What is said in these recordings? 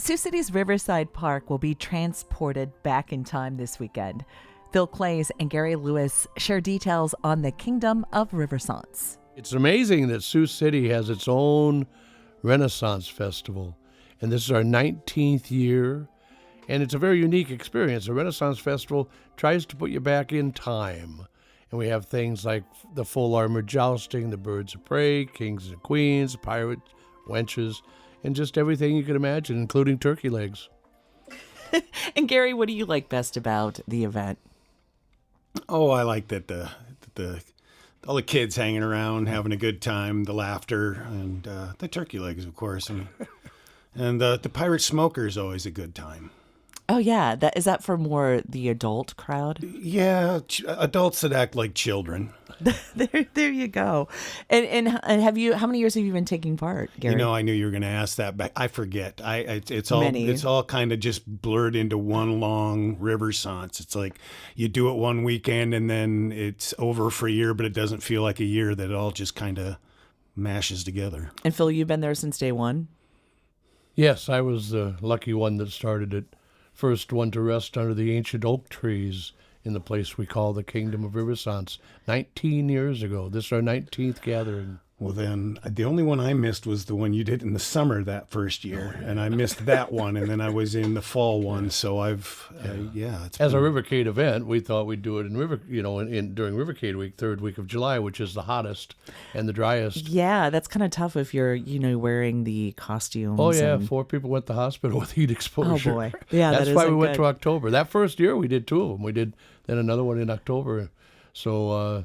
Sioux City's Riverside Park will be transported back in time this weekend. Phil Clays and Gary Lewis share details on the Kingdom of Riverssance. It's amazing that Sioux City has its own Renaissance Festival, and this is our 19th year, and it's a very unique experience. The Renaissance Festival tries to put you back in time, and we have things like the full armor jousting, the birds of prey, kings and queens, pirate wenches, and just everything you can imagine, including turkey legs. And Gary, what do you like best about the event? Oh, I like that the all the kids hanging around, having a good time, the laughter, and the turkey legs, of course, and the pirate smoker is always a good time. Oh yeah, is that for more the adult crowd? Yeah, adults that act like children. There you go. And have you? How many years have you been taking part, Gary? I knew you were going to ask that, but I forget. It's all kind of just blurred into one long Riverssance. It's like you do it one weekend and then it's over for a year, but it doesn't feel like a year. That it all just kind of mashes together. And Phil, you've been there since day one? Yes, I was the lucky one that started it. First one to rest under the ancient oak trees in the place we call the Kingdom of Riverssance 19 years ago. This is our 19th gathering. Well, then, the only one I missed was the one you did in the summer that first year, and I missed that one, and then I was in the fall one, so it's as a Rivercade event, we thought we'd do it in during Rivercade week, third week of July, which is the hottest and the driest. Yeah, that's kind of tough if you're, wearing the costumes. Oh, yeah, 4 people went to the hospital with heat exposure. Oh, boy. Yeah, that's why we went to October. That first year, we did 2 of them. We did then another one in October. So,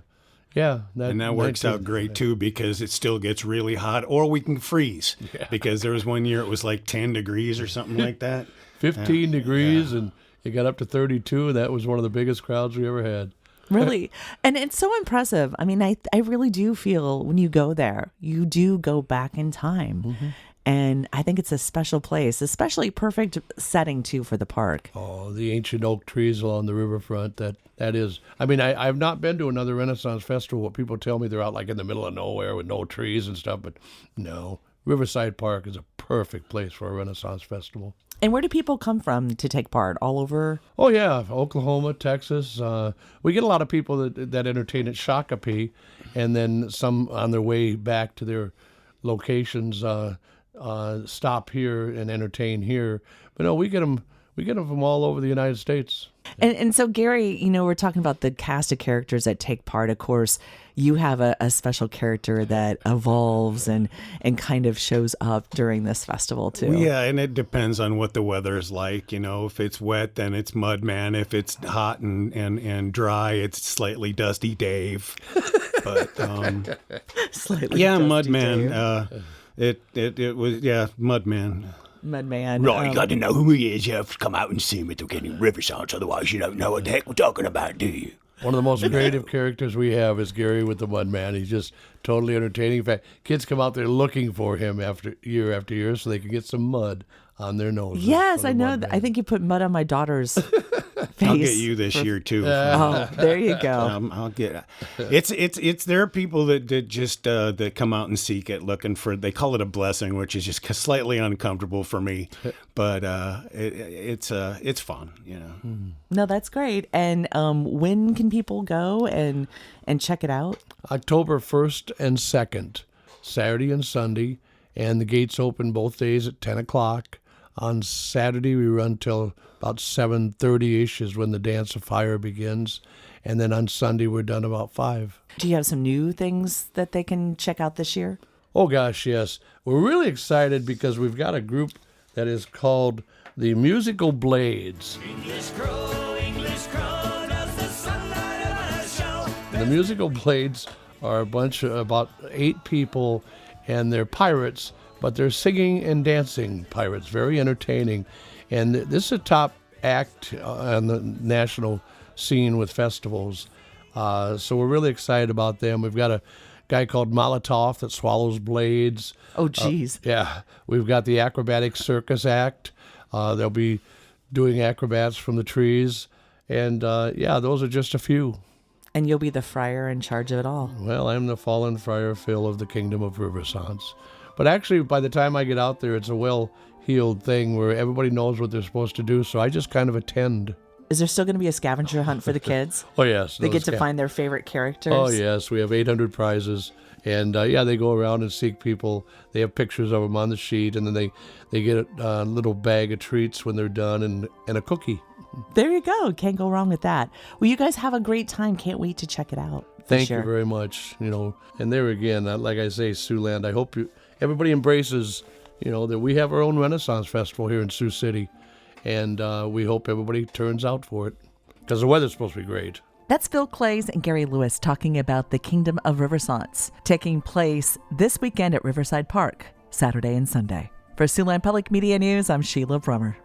yeah. That works out great, too, because it still gets really hot, or we can freeze. Yeah. Because there was one year it was like 10 degrees or something like that. 15 degrees, and it got up to 32, and that was one of the biggest crowds we ever had. Really? And it's so impressive. I mean, I really do feel when you go there, you do go back in time. Mm-hmm. And I think it's a special place, especially perfect setting, too, for the park. Oh, the ancient oak trees along the riverfront, that is. I mean, I've not been to another Renaissance Festival. What people tell me they're out like in the middle of nowhere with no trees and stuff, but no. Riverside Park is a perfect place for a Renaissance Festival. And where do people come from to take part? All over? Oh, yeah. Oklahoma, Texas. We get a lot of people that entertain at Shakopee, and then some on their way back to their locations stop here and entertain here. But no, we get them from all over the United States. And so, Gary, we're talking about the cast of characters that take part. Of course, you have a special character that evolves and kind of shows up during this festival, too. Yeah, and it depends on what the weather is like. If it's wet, then it's Mudman. If it's hot and dry, it's Slightly Dusty Dave. But Slightly yeah, Dusty Mudman. Dave. It was Mudman. Mudman. Right, you got to know who he is. You have to come out and see him at the beginning of Riverssance, otherwise you don't know what the heck we're talking about, do you? One of the most creative characters we have is Gary with the Mudman. He's just totally entertaining. In fact, kids come out there looking for him after year, so they can get some mud on their noses. Yes, I know. I think you put mud on my daughter's face. I'll get you this year too. There you go. I'll get it's there are people that just that come out and seek it, looking for. They call it a blessing, which is just slightly uncomfortable for me, but it's fun, No, that's great. And when can people go and check it out? October 1st and 2nd, Saturday and Sunday, and the gates open both days at 10 o'clock. On Saturday, we run till about 7:30-ish is when the Dance of Fire begins. And then on Sunday, we're done about 5. Do you have some new things that they can check out this year? Oh, gosh, yes. We're really excited because we've got a group that is called the Musical Blades. English crow, does the sunlight ever show? The Musical Blades are a bunch of about 8 people, and they're pirates, but they're singing and dancing pirates, very entertaining. And this is a top act on the national scene with festivals. So we're really excited about them. We've got a guy called Molotov that swallows blades. Oh, geez. Yeah. We've got the Acrobatic Circus Act. They'll be doing acrobats from the trees. And, those are just a few. And you'll be the friar in charge of it all. Well, I'm the fallen friar Phil of the Kingdom of Riverssance. But actually, by the time I get out there, it's a well heeled thing where everybody knows what they're supposed to do. So I just kind of attend. Is there still going to be a scavenger hunt for the kids? Oh, yes. They get to find their favorite characters? Oh, yes. We have 800 prizes. And, they go around and seek people. They have pictures of them on the sheet, and then they get a little bag of treats when they're done and a cookie. There you go. Can't go wrong with that. Well, you guys have a great time. Can't wait to check it out. Thank you very much. And there again, like I say, Siouxland, I hope everybody embraces, that we have our own Renaissance Festival here in Sioux City. And we hope everybody turns out for it because the weather's supposed to be great. That's Phil Clays and Gary Lewis talking about the Kingdom of Riverssance, taking place this weekend at Riverside Park, Saturday and Sunday. For Siouxland Public Media News, I'm Sheila Brummer.